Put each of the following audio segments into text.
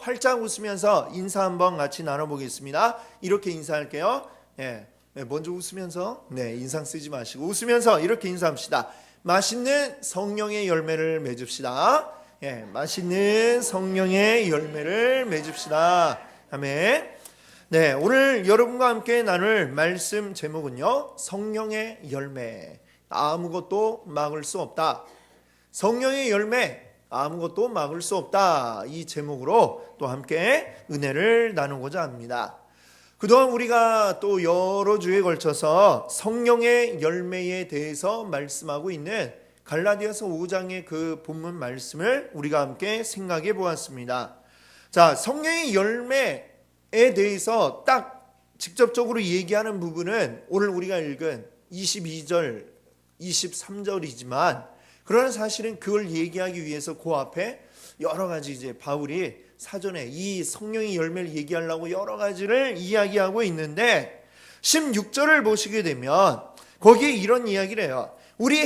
활짝 웃으면서 인사 한번 같이 나눠보겠습니다. 이렇게 인사할게요. 먼저 웃으면서 인상 쓰지 마시고 웃으면서 이렇게 인사합시다. 맛있는 성령의 열매를 맺읍시다. 맛있는 성령의 열매를 맺읍시다. 아멘. 오늘 여러분과 함께 나눌 말씀 제목은요, 성령의 열매, 아무것도 막을 수 없다. 성령의 열매, 아무것도 막을 수 없다. 이 제목으로 또 함께 은혜를 나누고자 합니다. 그동안 우리가 또 여러 주에 걸쳐서 성령의 열매에 대해서 말씀하고 있는 갈라디아서 5장의 그 본문 말씀을 우리가 함께 생각해 보았습니다. 자, 성령의 열매에 대해서 딱 직접적으로 얘기하는 부분은 오늘 우리가 읽은 22절, 23절이지만 그러나 사실은 그걸 얘기하기 위해서 그 앞에 여러 가지 이제 바울이 사전에 이 성령의 열매를 얘기하려고 여러 가지를 이야기하고 있는데 16절을 보시게 되면 거기에 이런 이야기를 해요. 우리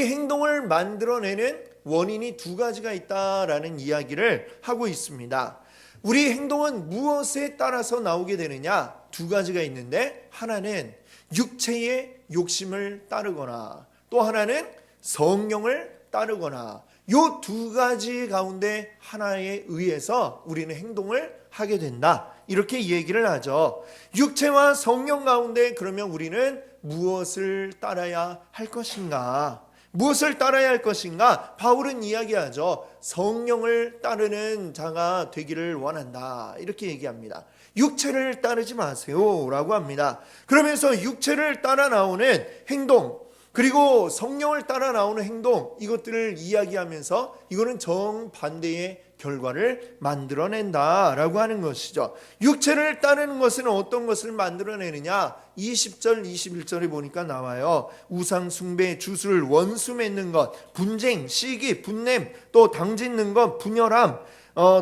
행동을 만들어내는 원인이 두 가지가 있다라는 이야기를 하고 있습니다. 우리 행동은 무엇에 따라서 나오게 되느냐? 두 가지가 있는데 하나는 육체의 욕심을 따르거나 또 하나는 성령을 따르거나 요 두 가지 가운데 하나에 의해서 우리는 행동을 하게 된다. 이렇게 얘기를 하죠. 육체와 성령 가운데 그러면 우리는 무엇을 따라야 할 것인가? 무엇을 따라야 할 것인가? 바울은 이야기하죠. 성령을 따르는 자가 되기를 원한다. 이렇게 얘기합니다. 육체를 따르지 마세요 라고 합니다. 그러면서 육체를 따라 나오는 행동, 그리고 성령을 따라 나오는 행동, 이것들을 이야기하면서 이거는 정반대의 결과를 만들어낸다라고 하는 것이죠. 육체를 따르는 것은 어떤 것을 만들어내느냐? 20절, 21절에 보니까 나와요. 우상 숭배, 주술, 원수 맺는 것, 분쟁, 시기, 분냄, 또 당짓는 것, 분열함,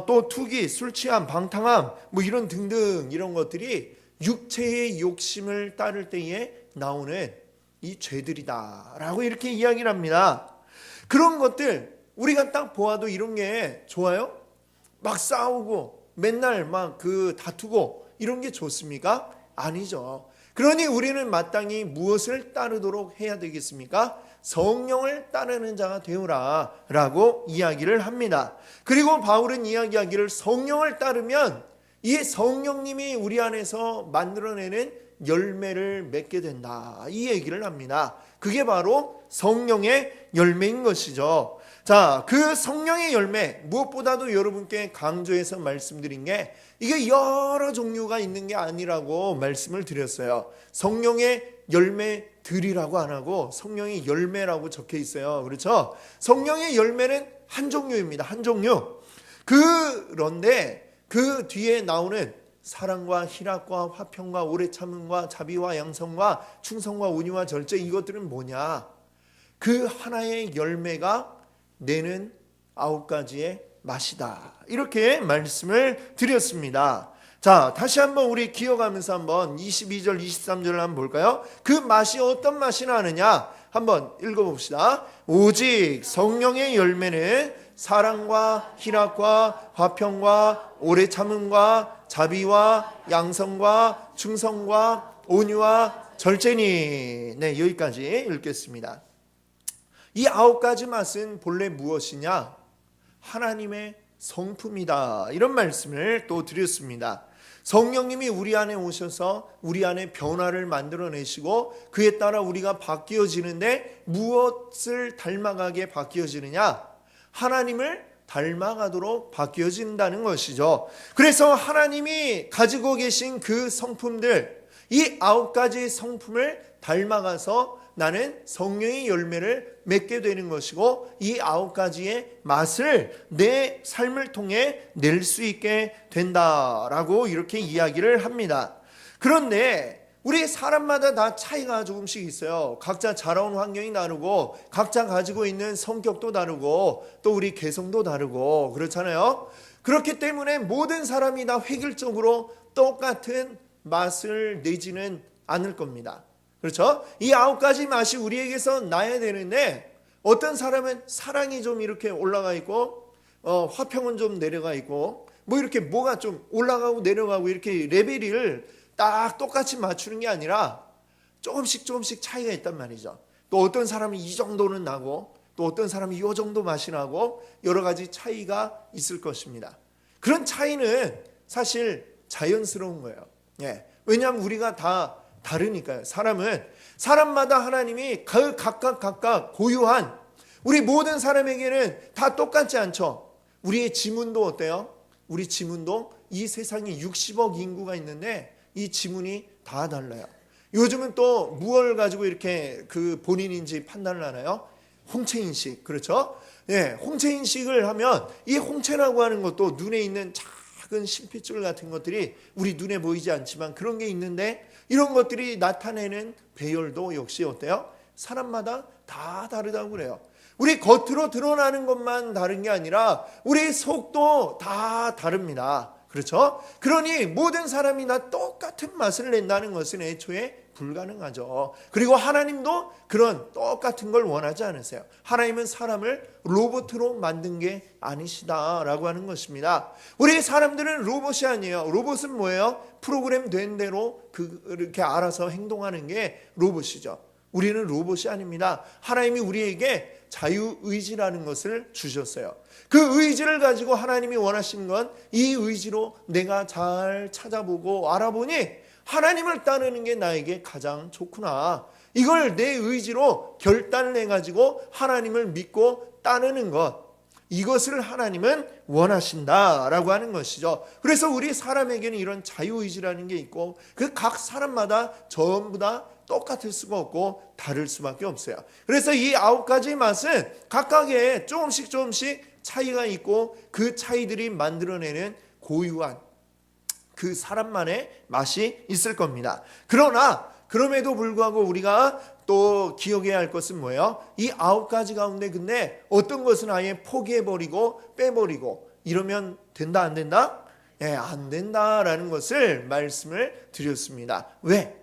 또 투기, 술 취함, 방탕함, 이런 등등 이런 것들이 육체의 욕심을 따를 때에 나오는 이 죄들이다 라고 이렇게 이야기를 합니다. 그런 것들 우리가 딱 보아도 이런 게 좋아요? 막 싸우고 맨날 막 다투고 이런 게 좋습니까? 아니죠. 그러니 우리는 마땅히 무엇을 따르도록 해야 되겠습니까? 성령을 따르는 자가 되오라 라고 이야기를 합니다. 그리고 바울은 이야기하기를 성령을 따르면 이 성령님이 우리 안에서 만들어내는 열매를 맺게 된다. 이 얘기를 합니다. 그게 바로 성령의 열매인 것이죠. 자, 그 성령의 열매, 무엇보다도 여러분께 강조해서 말씀드린 게 이게 여러 종류가 있는 게 아니라고 말씀을 드렸어요. 성령의 열매들이라고 안 하고 성령의 열매라고 적혀 있어요. 그렇죠? 성령의 열매는 한 종류입니다. 한 종류. 그런데 그 뒤에 나오는 사랑과 희락과 화평과 오래 참음과 자비와 양성과 충성과 온유와 절제, 이것들은 뭐냐? 그 하나의 열매가 내는 9가지의 맛이다. 이렇게 말씀을 드렸습니다. 자, 다시 한번 우리 기억하면서 한번 22절, 23절을 한번 볼까요? 그 맛이 어떤 맛이 나느냐? 한번 읽어봅시다. 오직 성령의 열매는 사랑과 희락과 화평과 오래 참음과 자비와 양성과 충성과 온유와 절제니. 여기까지 읽겠습니다. 이 9가지 맛은 본래 무엇이냐? 하나님의 성품이다. 이런 말씀을 또 드렸습니다. 성령님이 우리 안에 오셔서 우리 안에 변화를 만들어내시고 그에 따라 우리가 바뀌어지는데 무엇을 닮아가게 바뀌어지느냐? 하나님을 닮아가도록 바뀌어진다는 것이죠. 그래서 하나님이 가지고 계신 그 성품들, 이 9가지 성품을 닮아가서 나는 성령의 열매를 맺게 되는 것이고 이 9가지의 맛을 내 삶을 통해 낼 수 있게 된다라고 이렇게 이야기를 합니다. 그런데 우리 사람마다 다 차이가 조금씩 있어요. 각자 자라온 환경이 다르고 각자 가지고 있는 성격도 다르고 또 우리 개성도 다르고 그렇잖아요. 그렇기 때문에 모든 사람이 다 획일적으로 똑같은 맛을 내지는 않을 겁니다. 그렇죠? 이 9가지 맛이 우리에게서 나야 되는데 어떤 사람은 사랑이 좀 이렇게 올라가 있고 화평은 좀 내려가 있고 뭐 이렇게 뭐가 좀 올라가고 내려가고 이렇게 레벨을 딱 똑같이 맞추는 게 아니라 조금씩 차이가 있단 말이죠. 또 어떤 사람은 이 정도는 나고 또 어떤 사람은 이 정도 맛이 나고 여러 가지 차이가 있을 것입니다. 그런 차이는 사실 자연스러운 거예요. 예. 왜냐하면 우리가 다 다르니까요. 사람마다 하나님이 각각 고유한, 우리 모든 사람에게는 다 똑같지 않죠. 우리의 지문도 어때요? 우리 지문도 이 세상에 60억 인구가 있는데 이 지문이 다 달라요. 요즘은 또 무엇을 가지고 이렇게 그 본인인지 판단을 하나요? 홍채인식, 그렇죠? 예, 홍채인식을 하면 이 홍채라고 하는 것도 눈에 있는 작은 심핏줄 같은 것들이 우리 눈에 보이지 않지만 그런 게 있는데, 이런 것들이 나타내는 배열도 역시 어때요? 사람마다 다 다르다고 그래요. 우리 겉으로 드러나는 것만 다른 게 아니라 우리 속도 다 다릅니다. 그렇죠? 그러니 모든 사람이 다 똑같은 맛을 낸다는 것은 애초에 불가능하죠. 그리고 하나님도 그런 똑같은 걸 원하지 않으세요. 하나님은 사람을 로봇으로 만든 게 아니시다라고 하는 것입니다. 우리 사람들은 로봇이 아니에요. 로봇은 뭐예요? 프로그램 된 대로 그렇게 알아서 행동하는 게 로봇이죠. 우리는 로봇이 아닙니다. 하나님이 우리에게 자유의지라는 것을 주셨어요. 그 의지를 가지고 하나님이 원하시는 건 이 의지로 내가 잘 찾아보고 알아보니 하나님을 따르는 게 나에게 가장 좋구나. 이걸 내 의지로 결단을 해가지고 하나님을 믿고 따르는 것, 이것을 하나님은 원하신다라고 하는 것이죠. 그래서 우리 사람에게는 이런 자유의지라는 게 있고 그 각 사람마다 전부 다 똑같을 수가 없고 다를 수밖에 없어요. 그래서 이 9가지 맛은 각각의 조금씩 차이가 있고 그 차이들이 만들어내는 고유한 그 사람만의 맛이 있을 겁니다. 그러나 그럼에도 불구하고 우리가 또 기억해야 할 것은 뭐예요? 이 9가지 가운데 근데 어떤 것은 아예 포기해버리고 빼버리고 이러면 된다 안 된다? 예, 안 된다라는 것을 말씀을 드렸습니다. 왜?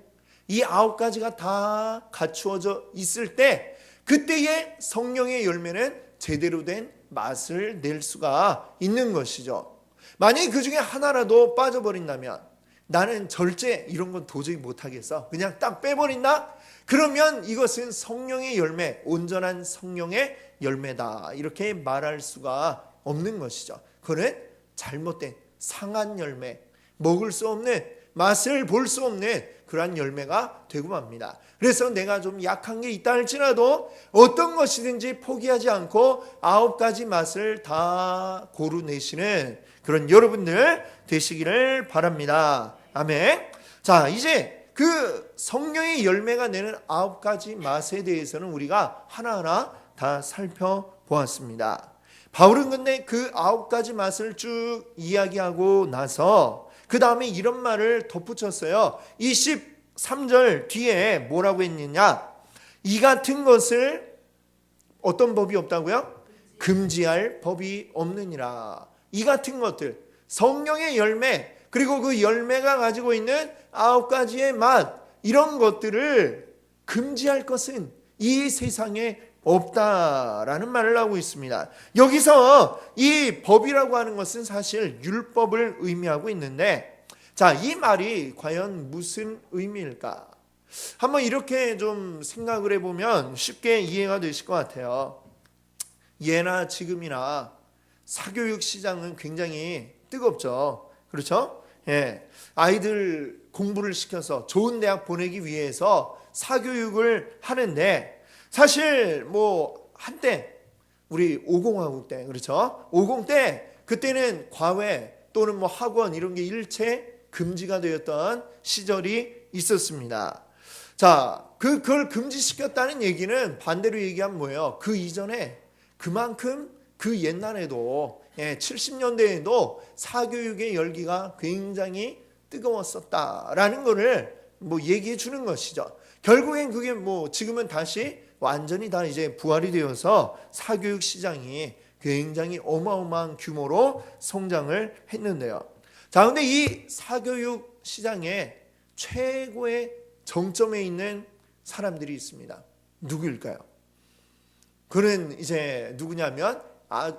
이 9가지가 다 갖추어져 있을 때 그때의 성령의 열매는 제대로 된 맛을 낼 수가 있는 것이죠. 만약에 그 중에 하나라도 빠져버린다면, 나는 절제 이런 건 도저히 못하겠어, 그냥 딱 빼버린다? 그러면 이것은 성령의 열매, 온전한 성령의 열매다, 이렇게 말할 수가 없는 것이죠. 그거는 잘못된 상한 열매, 먹을 수 없는, 맛을 볼 수 없는 그러한 열매가 되고 맙니다. 그래서 내가 좀 약한 게 있다 할지라도 어떤 것이든지 포기하지 않고 9가지 맛을 다 고루내시는 그런 여러분들 되시기를 바랍니다. 아멘. 자, 이제 그 성령의 열매가 내는 9가지 맛에 대해서는 우리가 하나하나 다 살펴보았습니다. 바울은 근데 그 9가지 맛을 쭉 이야기하고 나서 그 다음에 이런 말을 덧붙였어요. 23절 뒤에 뭐라고 했느냐? 이 같은 것을 어떤 법이 없다고요? 금지할 법이 없느니라. 이 같은 것들, 성령의 열매, 그리고 그 열매가 가지고 있는 9가지의 맛, 이런 것들을 금지할 것은 이 세상에 없다라는 말을 하고 있습니다. 여기서 이 법이라고 하는 것은 사실 율법을 의미하고 있는데, 자, 이 말이 과연 무슨 의미일까? 한번 이렇게 좀 생각을 해보면 쉽게 이해가 되실 것 같아요. 예나 지금이나 사교육 시장은 굉장히 뜨겁죠. 그렇죠? 예. 아이들 공부를 시켜서 좋은 대학 보내기 위해서 사교육을 하는데, 사실 뭐 한때 우리 50화국 때, 그렇죠? 50 때 그때는 과외 또는 뭐 학원 이런 게 일체 금지가 되었던 시절이 있었습니다. 자, 그걸 금지시켰다는 얘기는 반대로 얘기하면 뭐예요? 그 이전에 그만큼 그 옛날에도 70년대에도 사교육의 열기가 굉장히 뜨거웠었다라는 거를 뭐 얘기해 주는 것이죠. 결국엔 그게 뭐 지금은 다시 완전히 다 이제 부활이 되어서 사교육 시장이 굉장히 어마어마한 규모로 성장을 했는데요. 자, 근데 이 사교육 시장에 최고의 정점에 있는 사람들이 있습니다. 누구일까요? 그는 이제 누구냐면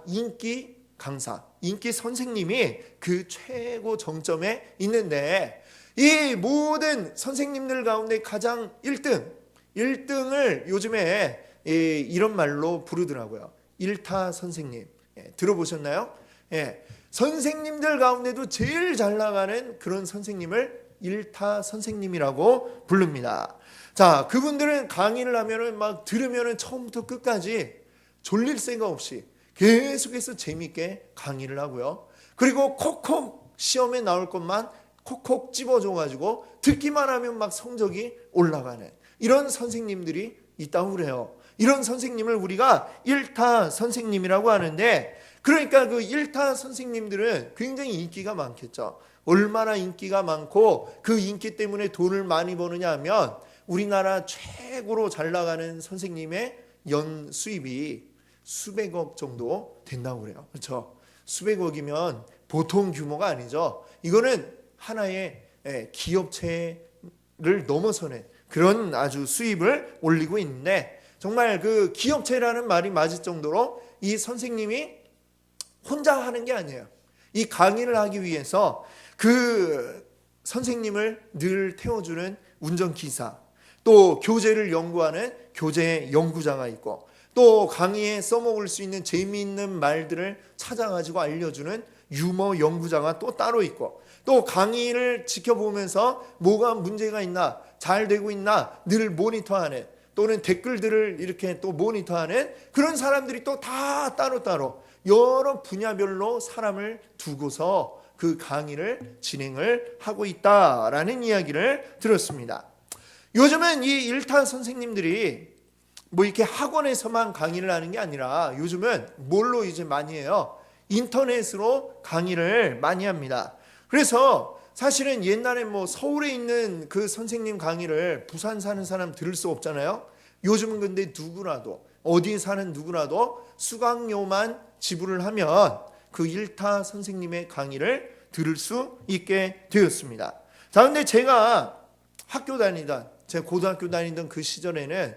인기 강사, 인기 선생님이 그 최고 정점에 있는데, 이 모든 선생님들 가운데 가장 1등을 요즘에 이런 말로 부르더라고요. 일타 선생님. 들어보셨나요? 선생님들 가운데도 제일 잘 나가는 그런 선생님을 일타 선생님이라고 부릅니다. 자, 그분들은 강의를 하면은 막 들으면은 처음부터 끝까지 졸릴 새가 없이 계속해서 재미있게 강의를 하고요. 그리고 콕콕 시험에 나올 것만 콕콕 집어줘가지고 듣기만 하면 막 성적이 올라가는 이런 선생님들이 있다고 그래요. 이런 선생님을 우리가 일타 선생님이라고 하는데, 그러니까 그 일타 선생님들은 굉장히 인기가 많겠죠. 얼마나 인기가 많고 그 인기 때문에 돈을 많이 버느냐 하면, 우리나라 최고로 잘 나가는 선생님의 연 수입이 수백억 정도 된다고 그래요. 그렇죠? 수백억이면 보통 규모가 아니죠. 이거는 하나의 기업체를 넘어서는 그런 아주 수입을 올리고 있는데, 정말 그 기업체라는 말이 맞을 정도로 이 선생님이 혼자 하는 게 아니에요. 이 강의를 하기 위해서 그 선생님을 늘 태워주는 운전기사, 또 교재를 연구하는 교재 연구자가 있고, 또 강의에 써먹을 수 있는 재미있는 말들을 찾아가지고 알려주는 유머 연구자가 또 따로 있고, 또 강의를 지켜보면서 뭐가 문제가 있나, 잘 되고 있나 늘 모니터하는, 또는 댓글들을 이렇게 또 모니터하는 그런 사람들이 또 다 따로따로 여러 분야별로 사람을 두고서 그 강의를 진행을 하고 있다라는 이야기를 들었습니다. 요즘은 이 일타 선생님들이 뭐 이렇게 학원에서만 강의를 하는 게 아니라 요즘은 뭘로 이제 많이 해요? 인터넷으로 강의를 많이 합니다. 그래서 사실은 옛날에 뭐 서울에 있는 그 선생님 강의를 부산 사는 사람 들을 수 없잖아요. 요즘은 근데 누구라도, 어디에 사는 누구라도 수강료만 지불을 하면 그 일타 선생님의 강의를 들을 수 있게 되었습니다. 자, 근데 제가 제가 고등학교 다니던 그 시절에는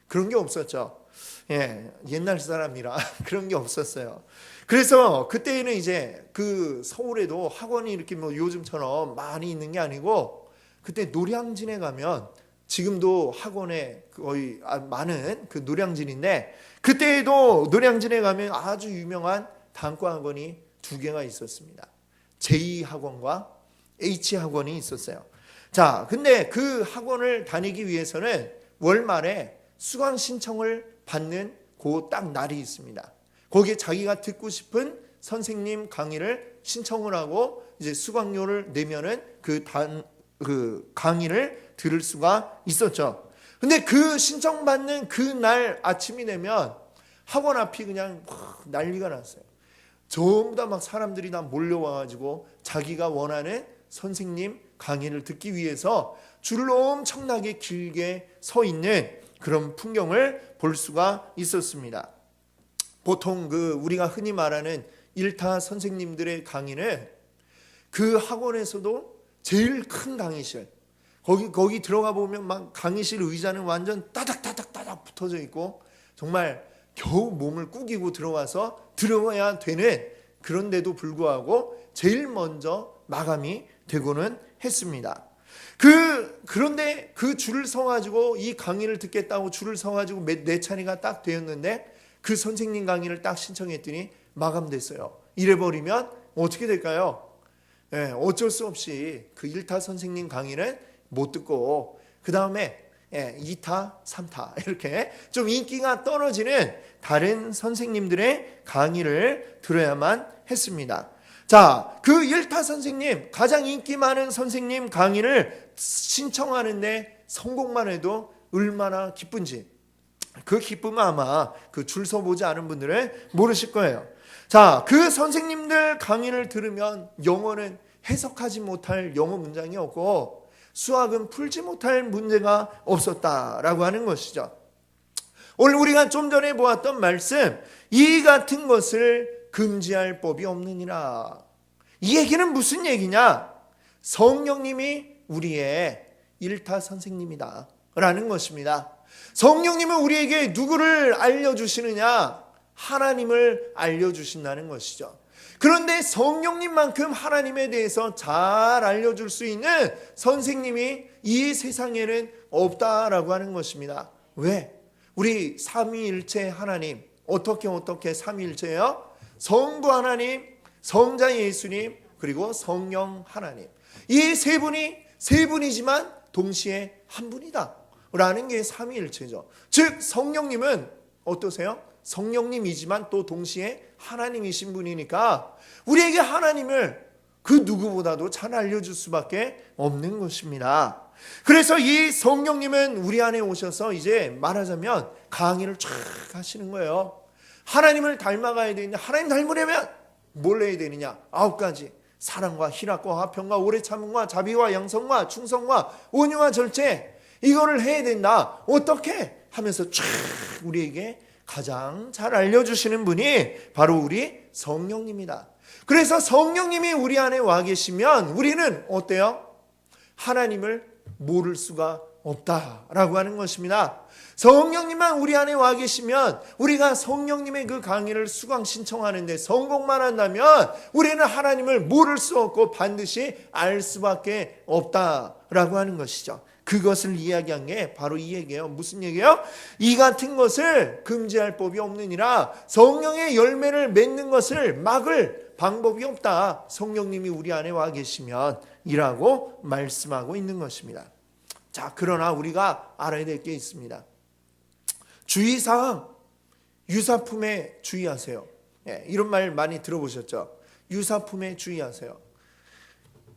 그런 게 없었죠. 옛날 사람이라 그런 게 없었어요. 그래서 그때는 이제 그 서울에도 학원이 이렇게 뭐 요즘처럼 많이 있는 게 아니고, 그때 노량진에 가면, 지금도 학원에 거의 많은 그 노량진인데, 그때에도 노량진에 가면 아주 유명한 단과 학원이 2개가 있었습니다. J학원과 H학원이 있었어요. 자, 근데 그 학원을 다니기 위해서는 월말에 수강 신청을 받는 그 딱 날이 있습니다. 거기에 자기가 듣고 싶은 선생님 강의를 신청을 하고 이제 수강료를 내면은 그 강의를 들을 수가 있었죠. 근데 그 신청받는 그 날 아침이 되면 학원 앞이 그냥 난리가 났어요. 전부 다 막 사람들이 다 몰려와가지고 자기가 원하는 선생님 강의를 듣기 위해서 줄을 엄청나게 길게 서 있는 그런 풍경을 볼 수가 있었습니다. 보통 우리가 흔히 말하는 일타 선생님들의 강의는 그 학원에서도 제일 큰 강의실, 거기 들어가 보면 막 강의실 의자는 완전 따닥따닥 붙어져 있고, 정말 겨우 몸을 구기고 들어와서 들어야 되는, 그런데도 불구하고 제일 먼저 마감이 되고는 했습니다. 그런데 그 줄을 서가지고 이 강의를 듣겠다고 줄을 서가지고 네 차례가 딱 되었는데, 그 선생님 강의를 딱 신청했더니 마감됐어요. 이래버리면 어떻게 될까요? 어쩔 수 없이 그 1타 선생님 강의는 못 듣고, 그 다음에 2타, 3타 이렇게 좀 인기가 떨어지는 다른 선생님들의 강의를 들어야만 했습니다. 자, 그 1타 선생님, 가장 인기 많은 선생님 강의를 신청하는데 성공만 해도 얼마나 기쁜지, 그 기쁨은 아마 그 줄 서보지 않은 분들은 모르실 거예요. 자, 그 선생님들 강의를 들으면 영어는 해석하지 못할 영어 문장이 없고, 수학은 풀지 못할 문제가 없었다라고 하는 것이죠. 오늘 우리가 좀 전에 보았던 말씀, 이 같은 것을 금지할 법이 없느니라. 이 얘기는 무슨 얘기냐? 성령님이 우리의 일타 선생님이다 라는 것입니다. 성령님은 우리에게 누구를 알려주시느냐? 하나님을 알려주신다는 것이죠. 그런데 성령님만큼 하나님에 대해서 잘 알려줄 수 있는 선생님이 이 세상에는 없다라고 하는 것입니다. 왜? 우리 삼위일체 하나님, 어떻게 삼위일체예요? 성부 하나님, 성자 예수님, 그리고 성령 하나님. 이 세 분이지만 동시에 한 분이다 라는 게 삼위일체죠. 즉 성령님은 어떠세요? 성령님이지만 또 동시에 하나님이신 분이니까 우리에게 하나님을 그 누구보다도 잘 알려줄 수밖에 없는 것입니다. 그래서 이 성령님은 우리 안에 오셔서 이제 말하자면 강의를 쫙 하시는 거예요. 하나님을 닮아가야 되는데 하나님 닮으려면 뭘 해야 되느냐? 9가지. 사랑과 희락과 화평과 오래 참음과 자비와 양성과 충성과 온유와 절제, 이거를 해야 된다. 어떻게? 하면서 쫙 우리에게 가장 잘 알려주시는 분이 바로 우리 성령님이다. 그래서 성령님이 우리 안에 와 계시면 우리는 어때요? 하나님을 모를 수가 없다라고 하는 것입니다. 성령님만 우리 안에 와 계시면 우리가 성령님의 그 강의를 수강 신청하는데 성공만 한다면 우리는 하나님을 모를 수 없고 반드시 알 수밖에 없다라고 하는 것이죠. 그것을 이야기한 게 바로 이 얘기예요. 무슨 얘기예요? 이 같은 것을 금지할 법이 없느니라. 성령의 열매를 맺는 것을 막을 방법이 없다. 성령님이 우리 안에 와 계시면 이라고 말씀하고 있는 것입니다. 자, 그러나 우리가 알아야 될 게 있습니다. 주의사항, 유사품에 주의하세요. 이런 말 많이 들어보셨죠? 유사품에 주의하세요.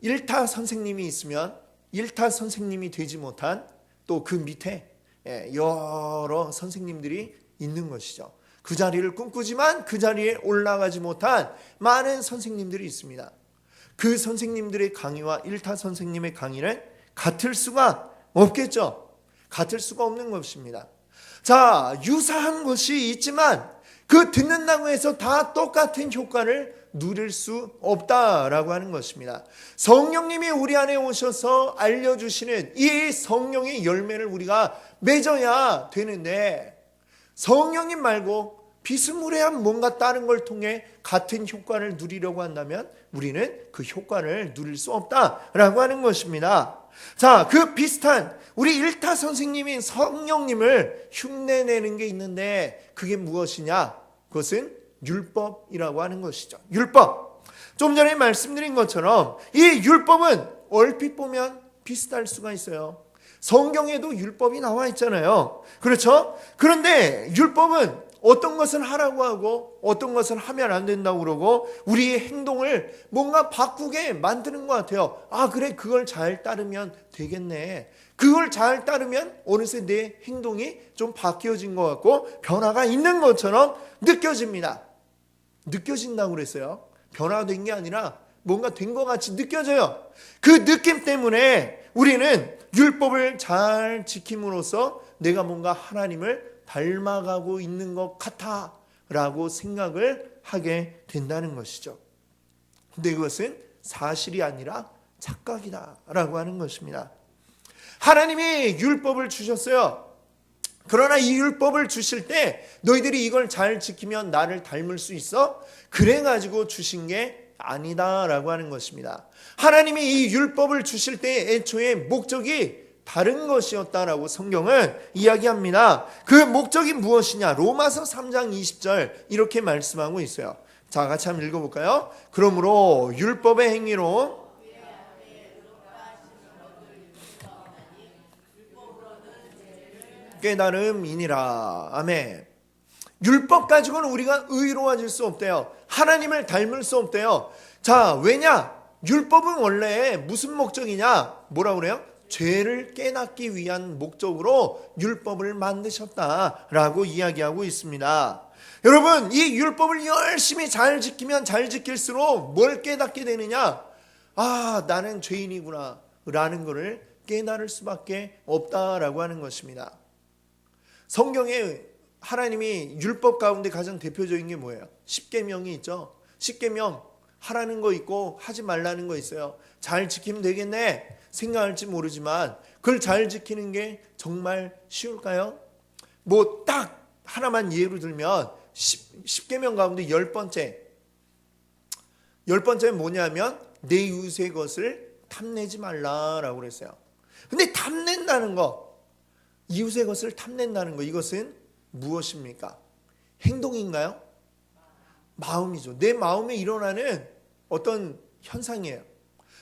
일타 선생님이 있으면 일타 선생님이 되지 못한 또 그 밑에 여러 선생님들이 있는 것이죠. 그 자리를 꿈꾸지만 그 자리에 올라가지 못한 많은 선생님들이 있습니다. 그 선생님들의 강의와 일타 선생님의 강의는 같을 수가 없겠죠. 같을 수가 없는 것입니다. 자, 유사한 것이 있지만 그 듣는다고 해서 다 똑같은 효과를 누릴 수 없다라고 하는 것입니다. 성령님이 우리 안에 오셔서 알려주시는 이 성령의 열매를 우리가 맺어야 되는데 성령님 말고 비스무리한 뭔가 다른 걸 통해 같은 효과를 누리려고 한다면 우리는 그 효과를 누릴 수 없다라고 하는 것입니다. 자, 그 비슷한 우리 일타 선생님인 성령님을 흉내내는 게 있는데 그게 무엇이냐? 그것은 율법이라고 하는 것이죠. 율법. 좀 전에 말씀드린 것처럼 이 율법은 얼핏 보면 비슷할 수가 있어요. 성경에도 율법이 나와 있잖아요. 그렇죠? 그런데 율법은 어떤 것을 하라고 하고 어떤 것을 하면 안 된다고 그러고 우리의 행동을 뭔가 바꾸게 만드는 것 같아요. 아, 그래, 그걸 잘 따르면 되겠네. 그걸 잘 따르면 어느새 내 행동이 좀 바뀌어진 것 같고 변화가 있는 것처럼 느껴집니다. 느껴진다고 그랬어요. 변화된 게 아니라 뭔가 된 것 같이 느껴져요. 그 느낌 때문에 우리는 율법을 잘 지킴으로써 내가 뭔가 하나님을 닮아가고 있는 것 같아 라고 생각을 하게 된다는 것이죠. 근데 그것은 사실이 아니라 착각이다 라고 하는 것입니다. 하나님이 율법을 주셨어요. 그러나 이 율법을 주실 때 너희들이 이걸 잘 지키면 나를 닮을 수 있어? 그래가지고 주신 게 아니다 라고 하는 것입니다. 하나님이 이 율법을 주실 때 애초에 목적이 다른 것이었다라고 성경은 이야기합니다. 그 목적이 무엇이냐? 로마서 3장 20절 이렇게 말씀하고 있어요. 자, 같이 한번 읽어볼까요? 그러므로 율법의 행위로 깨달음이니라. 아멘. 율법 가지고는 우리가 의로워질 수 없대요. 하나님을 닮을 수 없대요. 자, 왜냐? 율법은 원래 무슨 목적이냐? 뭐라 그래요? 죄를 깨닫기 위한 목적으로 율법을 만드셨다라고 이야기하고 있습니다. 여러분, 이 율법을 열심히 잘 지키면 잘 지킬수록 뭘 깨닫게 되느냐? 아, 나는 죄인이구나 라는 것을 깨달을 수밖에 없다라고 하는 것입니다. 성경에 하나님이 율법 가운데 가장 대표적인 게 뭐예요? 십계명이 있죠. 십계명 하라는 거 있고 하지 말라는 거 있어요. 잘 지키면 되겠네 생각할지 모르지만 그걸 잘 지키는 게 정말 쉬울까요? 뭐 딱 하나만 예로 들면 10계명 가운데 10번째 10번째는 뭐냐면 내 이웃의 것을 탐내지 말라라고 그랬어요. 근데 탐낸다는 거, 이웃의 것을 탐낸다는 거, 이것은 무엇입니까? 행동인가요? 마음이죠. 내 마음에 일어나는 어떤 현상이에요.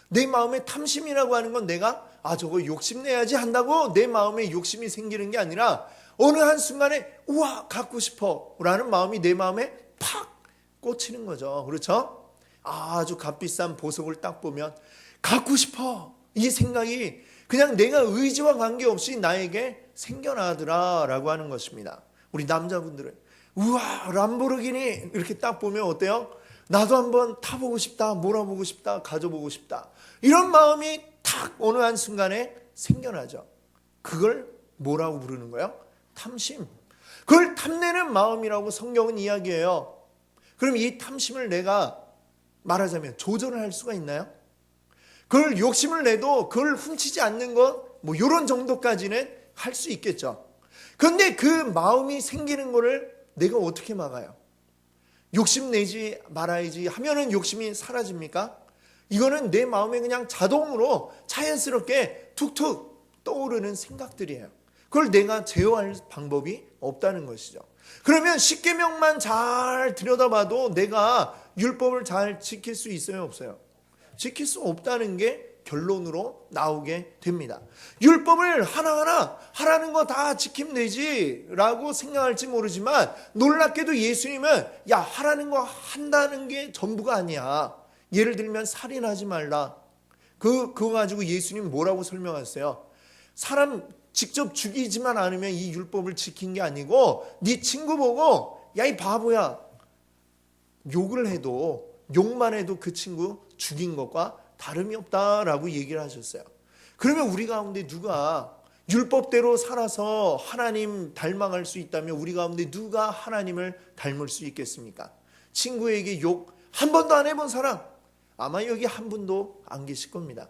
내 마음에 탐심이라고 하는 건 내가 저거 욕심내야지 한다고 내 마음에 욕심이 생기는 게 아니라 어느 한순간에 우와 갖고 싶어 라는 마음이 내 마음에 팍 꽂히는 거죠. 그렇죠? 아주 값비싼 보석을 딱 보면 갖고 싶어 이 생각이 그냥 내가 의지와 관계없이 나에게 생겨나더라라고 하는 것입니다. 우리 남자분들은 우와 람보르기니 이렇게 딱 보면 어때요? 나도 한번 타보고 싶다, 몰아보고 싶다, 가져보고 싶다 이런 마음이 탁 어느 한순간에 생겨나죠. 그걸 뭐라고 부르는 거예요? 탐심. 그걸 탐내는 마음이라고 성경은 이야기해요. 그럼 이 탐심을 내가 말하자면 조절을 할 수가 있나요? 그걸 욕심을 내도 그걸 훔치지 않는 것 뭐 이런 정도까지는 할 수 있겠죠. 그런데 그 마음이 생기는 거를 내가 어떻게 막아요? 욕심내지 말아야지 하면은 욕심이 사라집니까? 이거는 내 마음에 그냥 자동으로 자연스럽게 툭툭 떠오르는 생각들이에요. 그걸 내가 제어할 방법이 없다는 것이죠. 그러면 십계명만 잘 들여다봐도 내가 율법을 잘 지킬 수 있어요, 없어요? 지킬 수 없다는 게 결론으로 나오게 됩니다. 율법을 하나하나 하라는 거 다 지키면 되지 라고 생각할지 모르지만 놀랍게도 예수님은 야 하라는 거 한다는 게 전부가 아니야. 예를 들면 살인하지 말라. 그거 가지고 예수님 뭐라고 설명하셨어요? 사람 직접 죽이지만 않으면 이 율법을 지킨 게 아니고 네 친구 보고 야 이 바보야 욕을 해도 욕만 해도 그 친구 죽인 것과 다름이 없다라고 얘기를 하셨어요. 그러면 우리 가운데 누가 율법대로 살아서 하나님 닮아갈 수 있다면 우리 가운데 누가 하나님을 닮을 수 있겠습니까? 친구에게 욕 한 번도 안 해본 사람 아마 여기 한 분도 안 계실 겁니다.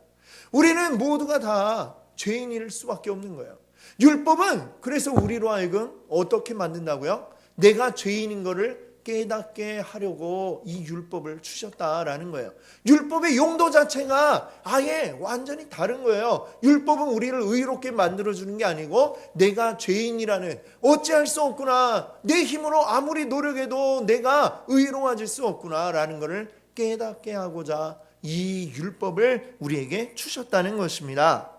우리는 모두가 다 죄인일 수밖에 없는 거예요. 율법은 그래서 우리로 하여금 어떻게 만든다고요? 내가 죄인인 거를 깨닫게 하려고 이 율법을 주셨다라는 거예요. 율법의 용도 자체가 아예 완전히 다른 거예요. 율법은 우리를 의롭게 만들어주는 게 아니고 내가 죄인이라는 어찌할 수 없구나 내 힘으로 아무리 노력해도 내가 의로워질 수 없구나라는 것을 깨닫게 하고자 이 율법을 우리에게 주셨다는 것입니다.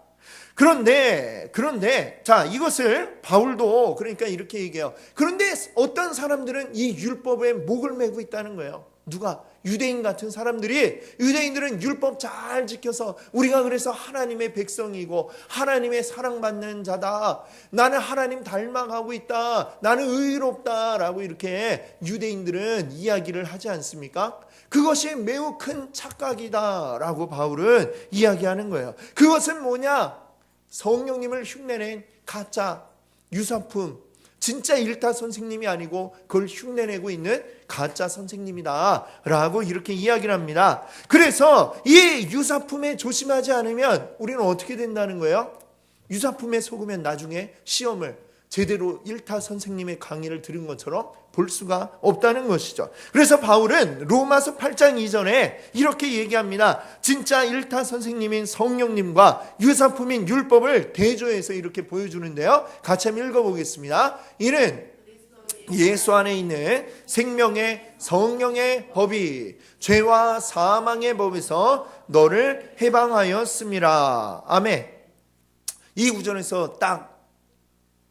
그런데 자 이것을 바울도 그러니까 이렇게 얘기해요. 그런데 어떤 사람들은 이 율법에 목을 매고 있다는 거예요. 누가? 유대인 같은 사람들이 유대인들은 율법 잘 지켜서 우리가 그래서 하나님의 백성이고 하나님의 사랑받는 자다. 나는 하나님 닮아가고 있다. 나는 의롭다라고 이렇게 유대인들은 이야기를 하지 않습니까? 그것이 매우 큰 착각이다라고 바울은 이야기하는 거예요. 그것은 뭐냐? 성령님을 흉내낸 가짜 유사품, 진짜 일타 선생님이 아니고 그걸 흉내내고 있는 가짜 선생님이다 라고 이렇게 이야기를 합니다. 그래서 이 유사품에 조심하지 않으면 우리는 어떻게 된다는 거예요? 유사품에 속으면 나중에 시험을 제대로 일타 선생님의 강의를 들은 것처럼 볼 수가 없다는 것이죠. 그래서 바울은 로마서 8장 이전에 이렇게 얘기합니다. 진짜 일타 선생님인 성령님과 유사품인 율법을 대조해서 이렇게 보여주는데요. 같이 한번 읽어보겠습니다. 이는 예수 안에 있는 생명의 성령의 법이 죄와 사망의 법에서 너를 해방하였음이라. 아멘. 이 구절에서 딱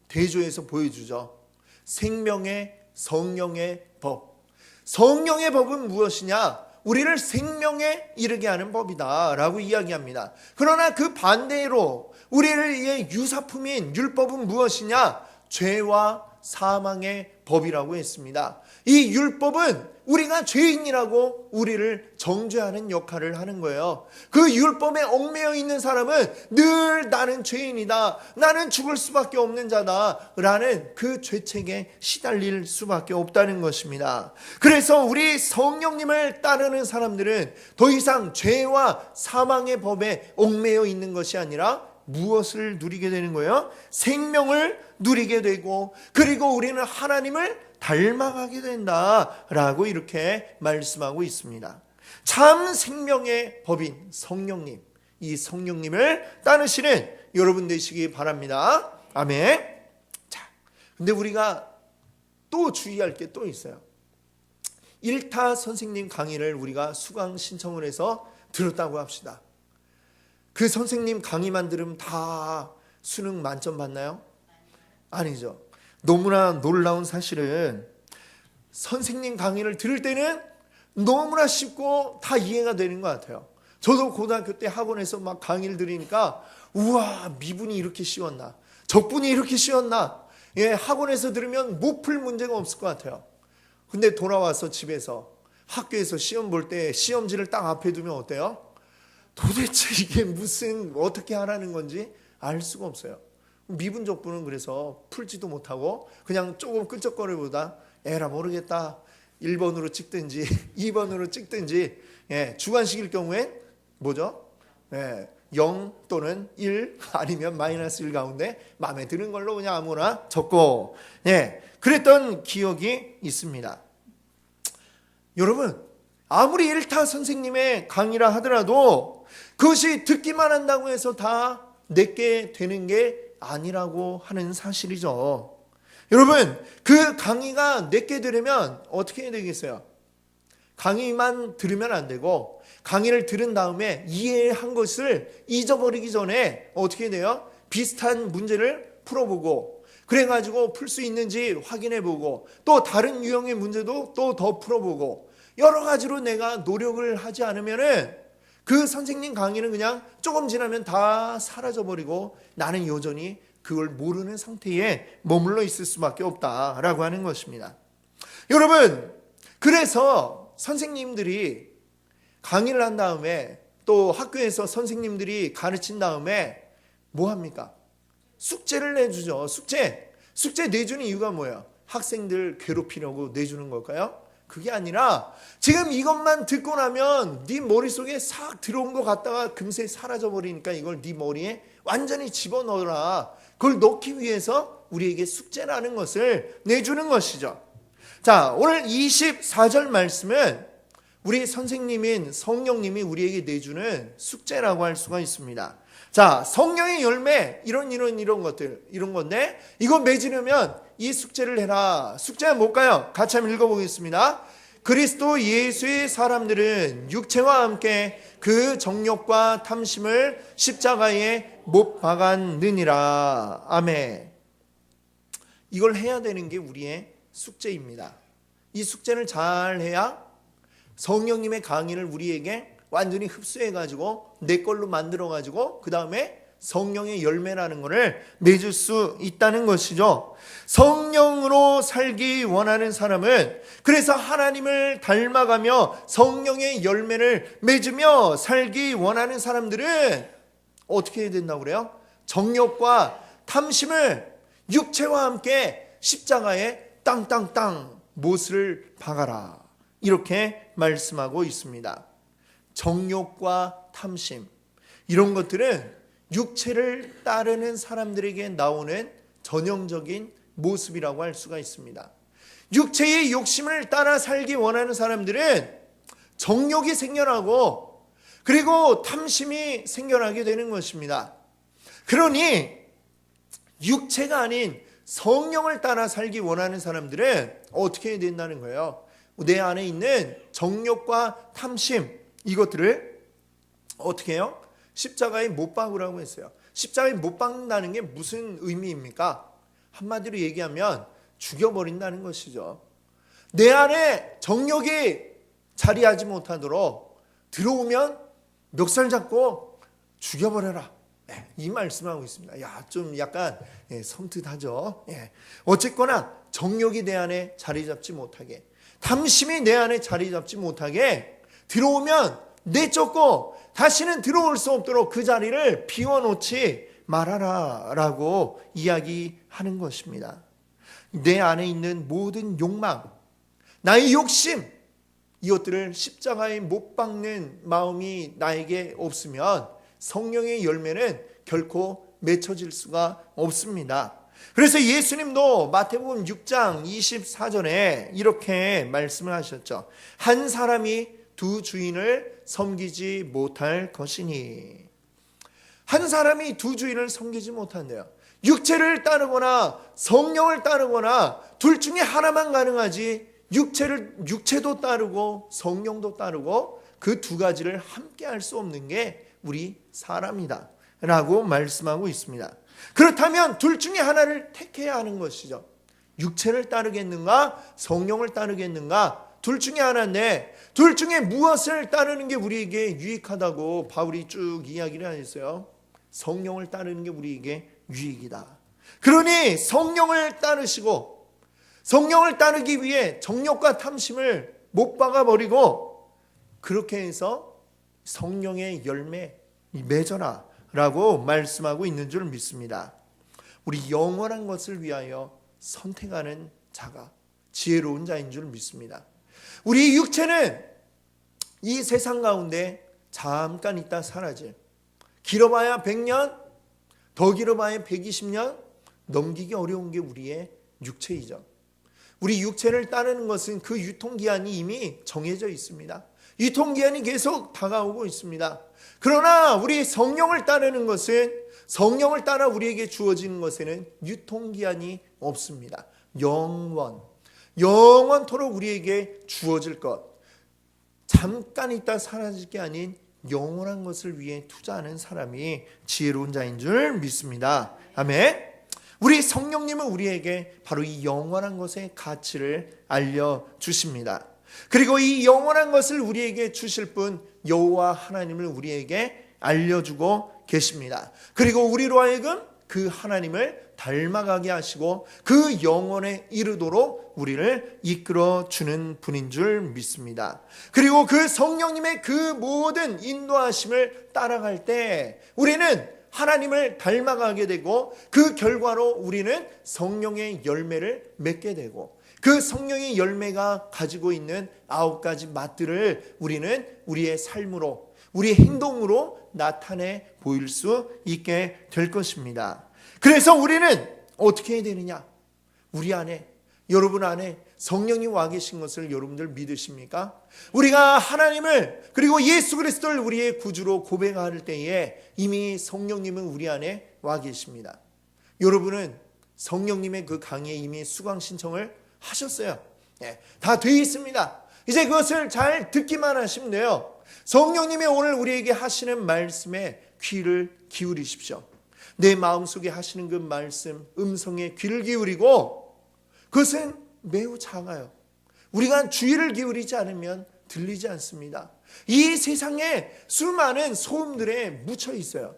대조해서 보여주죠. 생명의 성령의 법. 성령의 법은 무엇이냐? 우리를 생명에 이르게 하는 법이다 라고 이야기합니다. 그러나 그 반대로 우리를 위해 유사품인 율법은 무엇이냐? 죄와 사망의 법이라고 했습니다. 이 율법은 우리가 죄인이라고 우리를 정죄하는 역할을 하는 거예요. 그 율법에 얽매여 있는 사람은 늘 나는 죄인이다, 나는 죽을 수밖에 없는 자다 라는 그 죄책에 시달릴 수밖에 없다는 것입니다. 그래서 우리 성령님을 따르는 사람들은 더 이상 죄와 사망의 법에 얽매여 있는 것이 아니라 무엇을 누리게 되는 거예요? 생명을 누리게 되고 그리고 우리는 하나님을 닮아가게 된다라고 이렇게 말씀하고 있습니다. 참 생명의 법인 성령님, 이 성령님을 따르시는 여러분 되시기 바랍니다. 아멘. 자, 근데 우리가 또 주의할 게 또 있어요. 1타 선생님 강의를 우리가 수강 신청을 해서 들었다고 합시다. 그 선생님 강의만 들으면 다 수능 만점 받나요? 아니죠. 너무나 놀라운 사실은 선생님 강의를 들을 때는 너무나 쉽고 다 이해가 되는 것 같아요. 저도 고등학교 때 학원에서 막 강의를 들으니까 우와, 미분이 이렇게 쉬웠나, 적분이 이렇게 쉬웠나, 예, 학원에서 들으면 못 풀 문제가 없을 것 같아요. 근데 돌아와서 집에서 학교에서 시험 볼 때 시험지를 딱 앞에 두면 어때요? 도대체 이게 무슨 어떻게 하라는 건지 알 수가 없어요. 미분 적분은 그래서 풀지도 못하고 그냥 조금 끈적거리보다 에라 모르겠다 1번으로 찍든지 2번으로 찍든지, 예, 주관식일 경우엔 뭐죠? 예, 0 또는 1 아니면 마이너스 1 가운데 마음에 드는 걸로 그냥 아무나 적고, 예, 그랬던 기억이 있습니다. 여러분, 아무리 1타 선생님의 강의라 하더라도 그것이 듣기만 한다고 해서 다 내게 되는 게 아니라고 하는 사실이죠. 여러분, 그 강의가 내게 들으면 어떻게 해야 되겠어요? 강의만 들으면 안 되고 강의를 들은 다음에 이해한 것을 잊어버리기 전에 어떻게 돼요? 비슷한 문제를 풀어보고, 그래가지고 풀 수 있는지 확인해보고, 또 다른 유형의 문제도 또 더 풀어보고, 여러 가지로 내가 노력을 하지 않으면은 그 선생님 강의는 그냥 조금 지나면 다 사라져버리고 나는 여전히 그걸 모르는 상태에 머물러 있을 수밖에 없다라고 하는 것입니다. 여러분, 그래서 선생님들이 강의를 한 다음에 또 학교에서 선생님들이 가르친 다음에 뭐 합니까? 숙제를 내주죠. 숙제 내주는 이유가 뭐예요? 학생들 괴롭히려고 내주는 걸까요? 그게 아니라 지금 이것만 듣고 나면 네 머릿속에 싹 들어온 것 같다가 금세 사라져버리니까 이걸 네 머리에 완전히 집어넣어라. 그걸 넣기 위해서 우리에게 숙제라는 것을 내주는 것이죠. 자, 오늘 24절 말씀은 우리 선생님인 성령님이 우리에게 내주는 숙제라고 할 수가 있습니다. 자, 성령의 열매, 이런 것들, 이런 건데, 이거 맺으려면 이 숙제를 해라. 숙제는 뭘까요? 같이 한번 읽어보겠습니다. 그리스도 예수의 사람들은 육체와 함께 그 정욕과 탐심을 십자가에 못 박았느니라. 아멘. 이걸 해야 되는 게 우리의 숙제입니다. 이 숙제를 잘 해야 성령님의 강의를 우리에게 완전히 흡수해가지고 내 걸로 만들어가지고 그 다음에 성령의 열매라는 것을 맺을 수 있다는 것이죠. 성령으로 살기 원하는 사람은, 그래서 하나님을 닮아가며 성령의 열매를 맺으며 살기 원하는 사람들은 어떻게 해야 된다고 그래요? 정욕과 탐심을 육체와 함께 십자가에 땅땅땅 못을 박아라, 이렇게 말씀하고 있습니다. 정욕과 탐심, 이런 것들은 육체를 따르는 사람들에게 나오는 전형적인 모습이라고 할 수가 있습니다. 육체의 욕심을 따라 살기 원하는 사람들은 정욕이 생겨나고 그리고 탐심이 생겨나게 되는 것입니다. 그러니 육체가 아닌 성령을 따라 살기 원하는 사람들은 어떻게 해야 된다는 거예요? 내 안에 있는 정욕과 탐심, 이것들을 어떻게 해요? 십자가에 못 박으라고 했어요. 십자가에 못 박는다는 게 무슨 의미입니까? 한마디로 얘기하면 죽여버린다는 것이죠. 내 안에 정욕이 자리하지 못하도록 들어오면 멱살 잡고 죽여버려라, 이 말씀하고 있습니다. 야, 좀 약간 섬뜩하죠. 어쨌거나 정욕이 내 안에 자리 잡지 못하게, 탐심이 내 안에 자리 잡지 못하게 들어오면 내쫓고 다시는 들어올 수 없도록 그 자리를 비워놓지 말아라 라고 이야기하는 것입니다. 내 안에 있는 모든 욕망, 나의 욕심, 이것들을 십자가에 못 박는 마음이 나에게 없으면 성령의 열매는 결코 맺혀질 수가 없습니다. 그래서 예수님도 마태복음 6장 24절에 이렇게 말씀을 하셨죠. 한 사람이 두 주인을 섬기지 못할 것이니. 한 사람이 두 주인을 섬기지 못한대요. 육체를 따르거나 성령을 따르거나 둘 중에 하나만 가능하지, 육체도 따르고 성령도 따르고 그 두 가지를 함께 할 수 없는 게 우리 사람이다 라고 말씀하고 있습니다. 그렇다면 둘 중에 하나를 택해야 하는 것이죠. 육체를 따르겠는가 성령을 따르겠는가, 둘 중에 하나인데 둘 중에 무엇을 따르는 게 우리에게 유익하다고 바울이 쭉 이야기를 하셨어요. 성령을 따르는 게 우리에게 유익이다. 그러니 성령을 따르시고, 성령을 따르기 위해 정욕과 탐심을 못 박아버리고 그렇게 해서 성령의 열매 맺어라 라고 말씀하고 있는 줄 믿습니다. 우리 영원한 것을 위하여 선택하는 자가 지혜로운 자인 줄 믿습니다. 우리 육체는 이 세상 가운데 잠깐 있다 사라질, 길어봐야 100년, 더 길어봐야 120년, 넘기기 어려운 게 우리의 육체이죠. 우리 육체를 따르는 것은 그 유통기한이 이미 정해져 있습니다. 유통기한이 계속 다가오고 있습니다. 그러나 우리 성령을 따르는 것은, 성령을 따라 우리에게 주어지는 것에는 유통기한이 없습니다. 영원토록 우리에게 주어질 것, 잠깐 있다 사라질 게 아닌 영원한 것을 위해 투자하는 사람이 지혜로운 자인 줄 믿습니다. 아멘. 우리 성령님은 우리에게 바로 이 영원한 것의 가치를 알려주십니다. 그리고 이 영원한 것을 우리에게 주실 분 여호와 하나님을 우리에게 알려주고 계십니다. 그리고 우리로 하여금 그 하나님을 닮아가게 하시고 그 영원에 이르도록 우리를 이끌어주는 분인 줄 믿습니다. 그리고 그 성령님의 그 모든 인도하심을 따라갈 때 우리는 하나님을 닮아가게 되고, 그 결과로 우리는 성령의 열매를 맺게 되고, 그 성령의 열매가 가지고 있는 9가지 맛들을 우리는 우리의 삶으로, 우리의 행동으로 나타내 보일 수 있게 될 것입니다. 그래서 우리는 어떻게 해야 되느냐? 우리 안에, 여러분 안에 성령이 와 계신 것을 여러분들 믿으십니까? 우리가 하나님을, 그리고 예수 그리스도를 우리의 구주로 고백할 때에 이미 성령님은 우리 안에 와 계십니다. 여러분은 성령님의 그 강의에 이미 수강 신청을 하셨어요. 다 되어 있습니다. 이제 그것을 잘 듣기만 하시면 돼요. 성령님이 오늘 우리에게 하시는 말씀에 귀를 기울이십시오. 내 마음속에 하시는 그 말씀, 음성에 귀를 기울이고, 그것은 매우 작아요. 우리가 주의를 기울이지 않으면 들리지 않습니다. 이 세상에 수많은 소음들에 묻혀 있어요.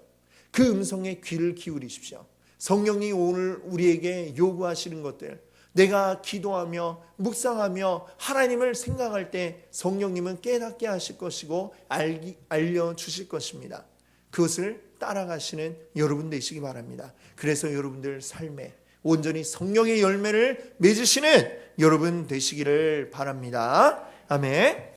그 음성에 귀를 기울이십시오. 성령님이 오늘 우리에게 요구하시는 것들, 내가 기도하며 묵상하며 하나님을 생각할 때 성령님은 깨닫게 하실 것이고 알려주실 것입니다. 그것을 따라가시는 여러분 되시기 바랍니다. 그래서 여러분들 삶에 온전히 성령의 열매를 맺으시는 여러분 되시기를 바랍니다. 아멘.